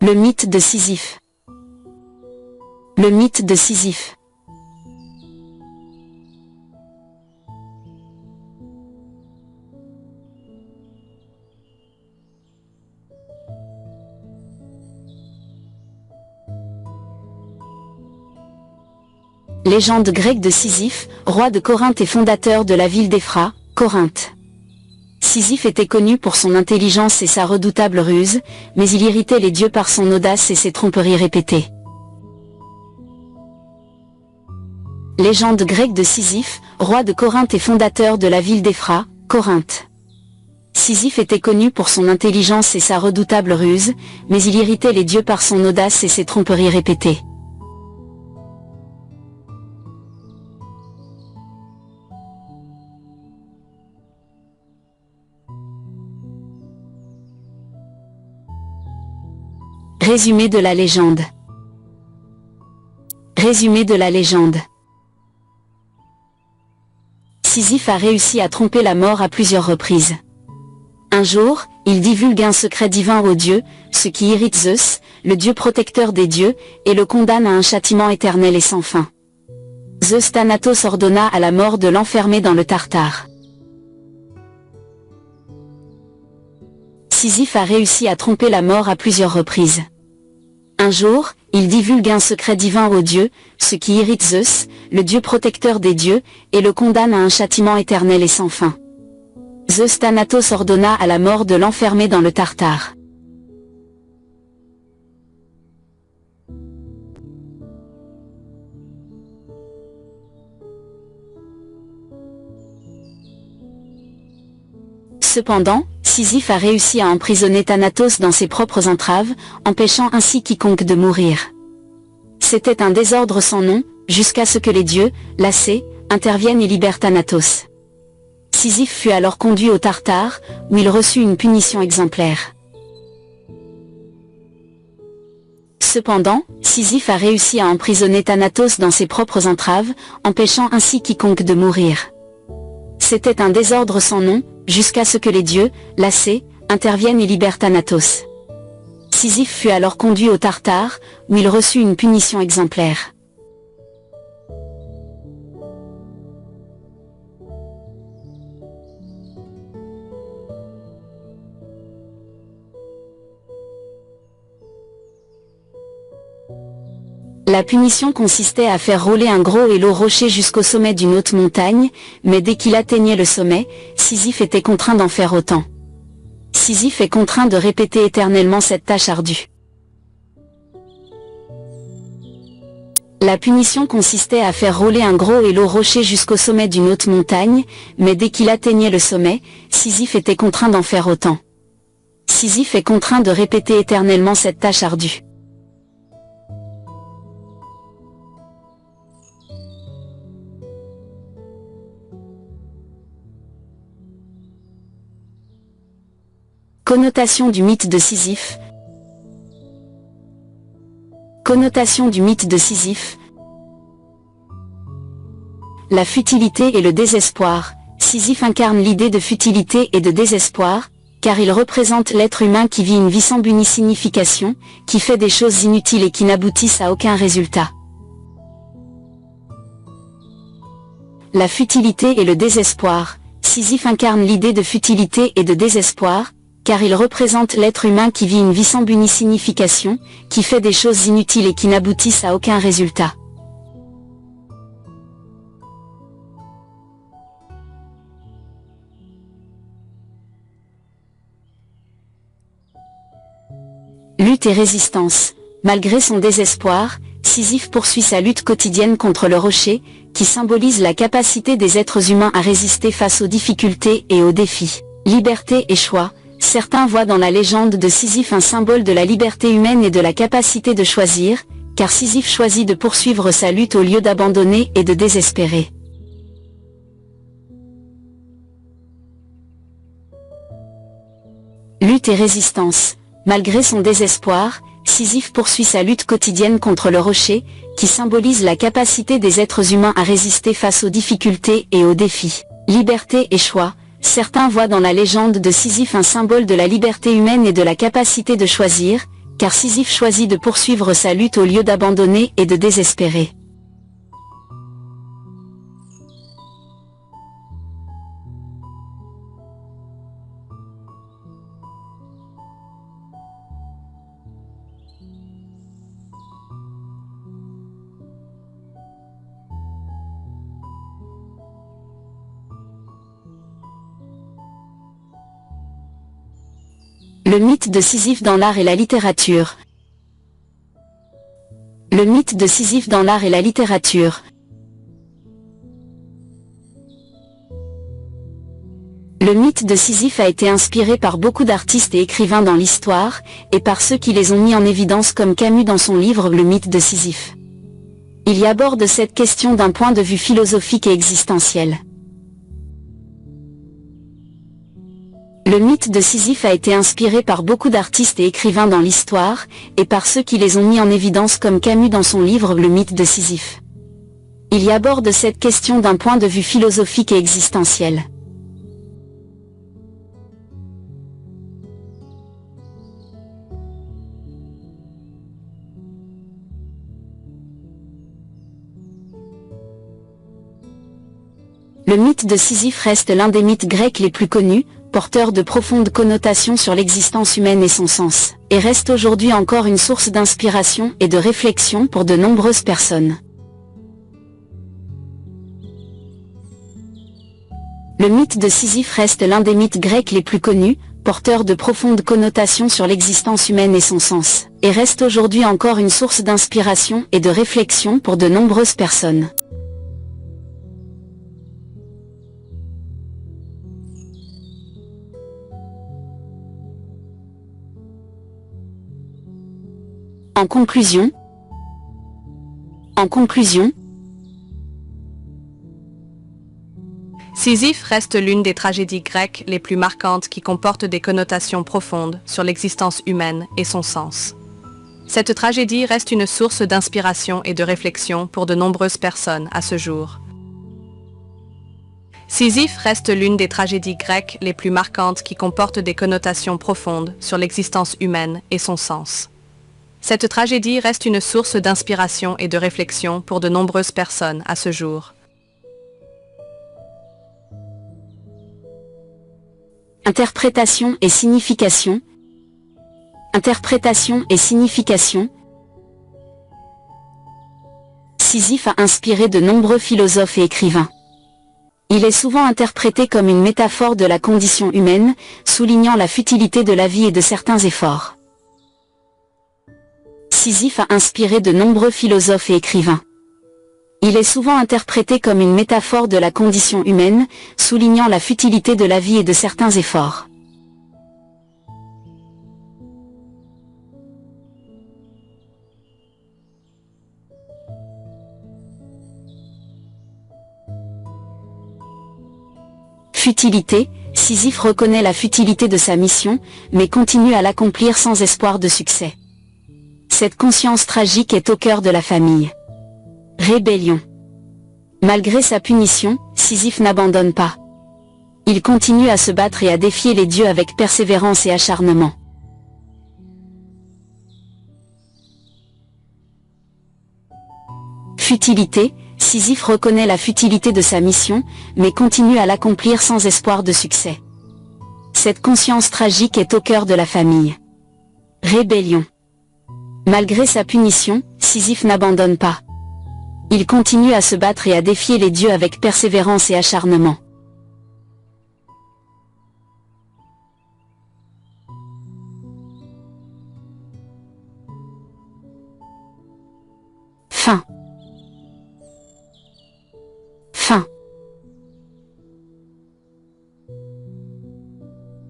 Le mythe de Sisyphe. Le mythe de Sisyphe. Légende grecque de Sisyphe, roi de Corinthe et fondateur de la ville d'Éphra, Corinthe. Sisyphe était connu pour son intelligence et sa redoutable ruse, mais il irritait les dieux par son audace et ses tromperies répétées. Légende grecque de Sisyphe, roi de Corinthe et fondateur de la ville d'Éphra, Corinthe. Sisyphe était connu pour son intelligence et sa redoutable ruse, mais il irritait les dieux par son audace et ses tromperies répétées. Résumé de la légende. Résumé de la légende. Sisyphe a réussi à tromper la mort à plusieurs reprises. Un jour, il divulgue un secret divin aux dieux, ce qui irrite Zeus, le dieu protecteur des dieux, et le condamne à un châtiment éternel et sans fin. Zeus Thanatos ordonna à la mort de l'enfermer dans le Tartare. Sisyphe a réussi à tromper la mort à plusieurs reprises. Un jour, il divulgue un secret divin aux dieux, ce qui irrite Zeus, le dieu protecteur des dieux, et le condamne à un châtiment éternel et sans fin. Zeus Thanatos ordonna à la mort de l'enfermer dans le Tartare. Cependant, Sisyphe a réussi à emprisonner Thanatos dans ses propres entraves, empêchant ainsi quiconque de mourir. C'était un désordre sans nom, jusqu'à ce que les dieux, lassés, interviennent et libèrent Thanatos. Sisyphe fut alors conduit au Tartare, où il reçut une punition exemplaire. Cependant, Sisyphe a réussi à emprisonner Thanatos dans ses propres entraves, empêchant ainsi quiconque de mourir. C'était un désordre sans nom, jusqu'à ce que les dieux, lassés, interviennent et libèrent Thanatos. Sisyphe fut alors conduit au Tartare, où il reçut une punition exemplaire. La punition consistait à faire rouler un gros et lourd rocher jusqu'au sommet d'une haute montagne, mais dès qu'il atteignait le sommet, Sisyphe était contraint d'en faire autant. Sisyphe est contraint de répéter éternellement cette tâche ardue. La punition consistait à faire rouler un gros et lourd rocher jusqu'au sommet d'une haute montagne, mais dès qu'il atteignait le sommet, Sisyphe était contraint d'en faire autant. Sisyphe est contraint de répéter éternellement cette tâche ardue. Connotation du mythe de Sisyphe. Connotation du mythe de Sisyphe. La futilité et le désespoir. Sisyphe incarne l'idée de futilité et de désespoir, car il représente l'être humain qui vit une vie sans but ni signification, qui fait des choses inutiles et qui n'aboutissent à aucun résultat. La futilité et le désespoir. Sisyphe incarne l'idée de futilité et de désespoir, car il représente l'être humain qui vit une vie sans but ni signification, qui fait des choses inutiles et qui n'aboutissent à aucun résultat. Lutte et résistance. Malgré son désespoir, Sisyphe poursuit sa lutte quotidienne contre le rocher, qui symbolise la capacité des êtres humains à résister face aux difficultés et aux défis. Liberté et choix. Certains voient dans la légende de Sisyphe un symbole de la liberté humaine et de la capacité de choisir, car Sisyphe choisit de poursuivre sa lutte au lieu d'abandonner et de désespérer. Lutte et résistance. Malgré son désespoir, Sisyphe poursuit sa lutte quotidienne contre le rocher, qui symbolise la capacité des êtres humains à résister face aux difficultés et aux défis. Liberté et choix. Certains voient dans la légende de Sisyphe un symbole de la liberté humaine et de la capacité de choisir, car Sisyphe choisit de poursuivre sa lutte au lieu d'abandonner et de désespérer. Le mythe de Sisyphe dans l'art et la littérature. Le mythe de Sisyphe dans l'art et la littérature. Le mythe de Sisyphe a été inspiré par beaucoup d'artistes et écrivains dans l'histoire, et par ceux qui les ont mis en évidence comme Camus dans son livre Le mythe de Sisyphe. Il y aborde cette question d'un point de vue philosophique et existentiel. Le mythe de Sisyphe a été inspiré par beaucoup d'artistes et écrivains dans l'histoire, et par ceux qui les ont mis en évidence comme Camus dans son livre Le mythe de Sisyphe. Il y aborde cette question d'un point de vue philosophique et existentiel. Le mythe de Sisyphe reste l'un des mythes grecs les plus connus, porteur de profondes connotations sur l'existence humaine et son sens, et reste aujourd'hui encore une source d'inspiration et de réflexion pour de nombreuses personnes. Le mythe de Sisyphe reste l'un des mythes grecs les plus connus, porteur de profondes connotations sur l'existence humaine et son sens, et reste aujourd'hui encore une source d'inspiration et de réflexion pour de nombreuses personnes. En conclusion, Sisyphe reste l'une des tragédies grecques les plus marquantes qui comportent des connotations profondes sur l'existence humaine et son sens. Cette tragédie reste une source d'inspiration et de réflexion pour de nombreuses personnes à ce jour. Sisyphe reste l'une des tragédies grecques les plus marquantes qui comportent des connotations profondes sur l'existence humaine et son sens. Cette tragédie reste une source d'inspiration et de réflexion pour de nombreuses personnes à ce jour. Interprétation et signification. Interprétation et signification. Sisyphe a inspiré de nombreux philosophes et écrivains. Il est souvent interprété comme une métaphore de la condition humaine, soulignant la futilité de la vie et de certains efforts. Sisyphe a inspiré de nombreux philosophes et écrivains. Il est souvent interprété comme une métaphore de la condition humaine, soulignant la futilité de la vie et de certains efforts. Futilité. Sisyphe reconnaît la futilité de sa mission, mais continue à l'accomplir sans espoir de succès. Cette conscience tragique est au cœur de la famille. Rébellion. Malgré sa punition, Sisyphe n'abandonne pas. Il continue à se battre et à défier les dieux avec persévérance et acharnement. Futilité. Sisyphe reconnaît la futilité de sa mission, mais continue à l'accomplir sans espoir de succès. Cette conscience tragique est au cœur de la famille. Rébellion. Malgré sa punition, Sisyphe n'abandonne pas. Il continue à se battre et à défier les dieux avec persévérance et acharnement. Fin.